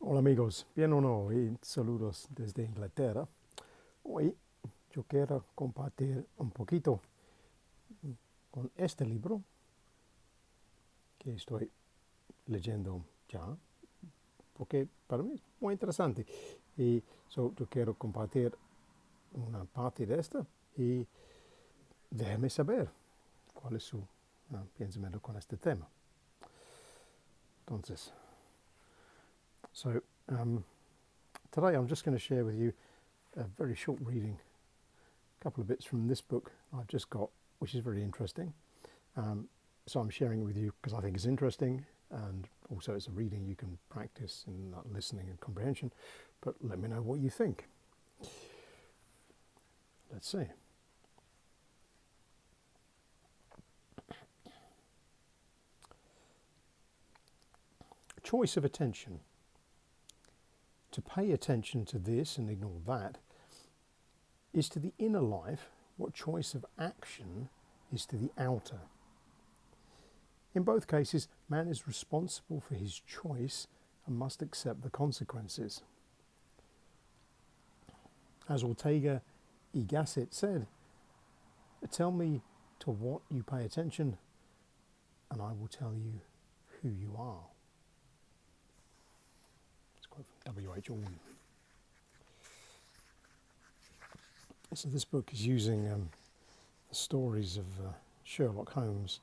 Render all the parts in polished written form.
Hola amigos, bien o no, y saludos desde Inglaterra. Hoy yo quiero compartir un poquito con este libro que estoy leyendo ya, porque para mí es muy interesante. Y yo quiero compartir una parte de esta y déjeme saber cuál es su pensamiento con este tema. Entonces, so today I'm just going to share with you a very short reading, a couple of bits from this book I've just got, which is very interesting. So I'm sharing it with you because I think it's interesting, and also it's a reading you can practice in listening and comprehension. But let me know what you think. Let's see. Choice of attention. To pay attention to this and ignore that is to the inner life what choice of action is to the outer. In both cases, man is responsible for his choice and must accept the consequences. As Ortega y Gasset said, "Tell me to what you pay attention, and I will tell you who you are." It's a quote from W.H. Auden. So this book is using the stories of Sherlock Holmes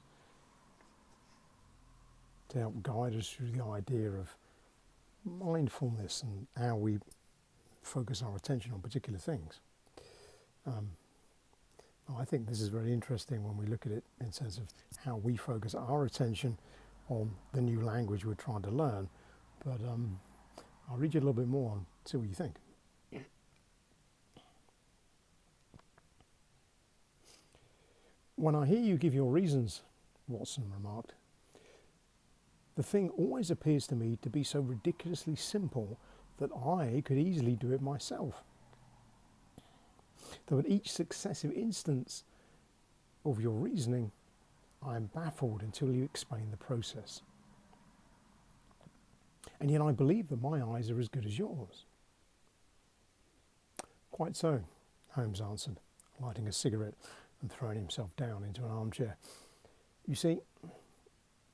to help guide us through the idea of mindfulness and how we focus our attention on particular things. I think this is very interesting when we look at it in the sense of how we focus our attention on the new language we're trying to learn. But I'll read you a little bit more and see what you think. "When I hear you give your reasons," Watson remarked, "the thing always appears to me to be so ridiculously simple that I could easily do it myself. Though at each successive instance of your reasoning, I am baffled until you explain the process. And yet I believe that my eyes are as good as yours." "Quite so," Holmes answered, lighting a cigarette and throwing himself down into an armchair. "You see,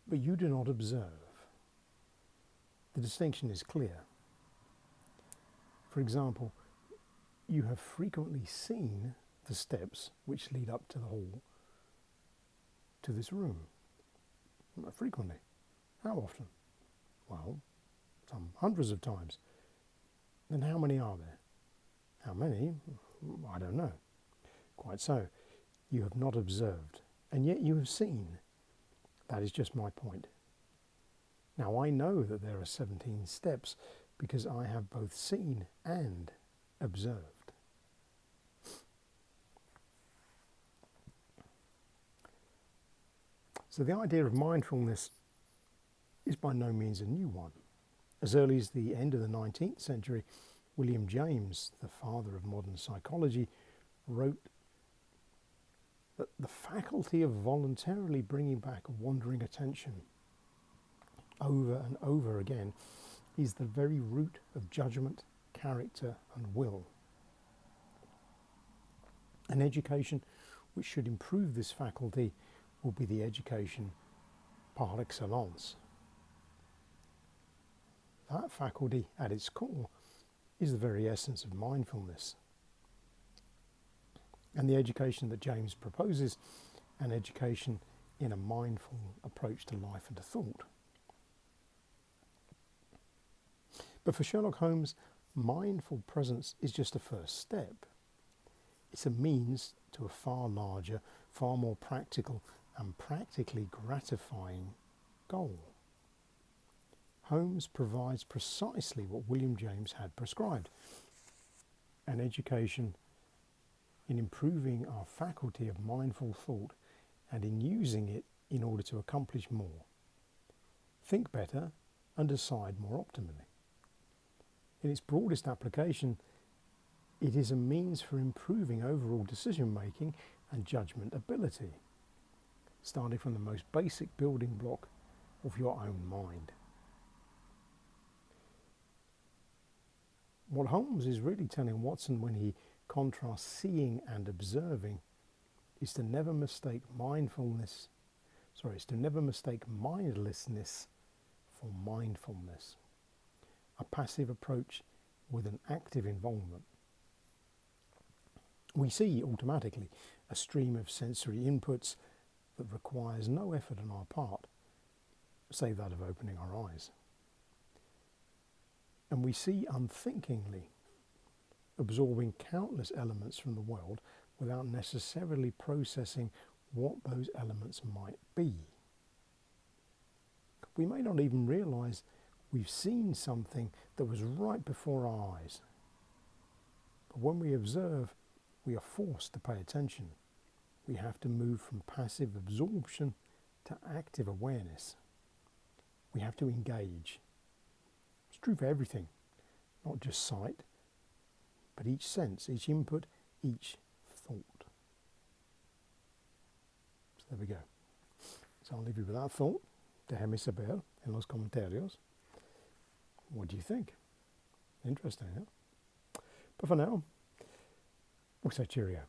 but you do not observe. The distinction is clear. For example, you have frequently seen the steps which lead up to the hall, to this room. Frequently. How often? Well, some hundreds of times. Then how many are there? How many? I don't know. Quite so. You have not observed, and yet you have seen. That is just my point. Now I know that there are 17 steps because I have both seen and observed." So the idea of mindfulness is by no means a new one. As early as the end of the 19th century, William James, the father of modern psychology, wrote that the faculty of voluntarily bringing back wandering attention over and over again is the very root of judgment, character, and will. An education which should improve this faculty will be the education par excellence. That faculty, at its core, is the very essence of mindfulness. And the education that James proposes, an education in a mindful approach to life and to thought. But for Sherlock Holmes, mindful presence is just a first step. It's a means to a far larger, far more practical and practically gratifying goal. Holmes provides precisely what William James had prescribed: an education in improving our faculty of mindful thought and in using it in order to accomplish more, think better, and decide more optimally. In its broadest application, it is a means for improving overall decision making and judgment ability, starting from the most basic building block of your own mind. What Holmes is really telling Watson when he contrasts seeing and observing is to never mistake mindlessness for mindfulness, a passive approach with an active involvement. We see automatically a stream of sensory inputs that requires no effort on our part, save that of opening our eyes. And we see unthinkingly absorbing countless elements from the world without necessarily processing what those elements might be. We may not even realise we've seen something that was right before our eyes. But when we observe, we are forced to pay attention. We have to move from passive absorption to active awareness. We have to engage. It's true for everything, not just sight, but each sense, each input, each thought. So there we go. So I'll leave you with that thought. Déjame saber en los comentarios. What do you think? Interesting, huh? But for now, we'll say cheerio.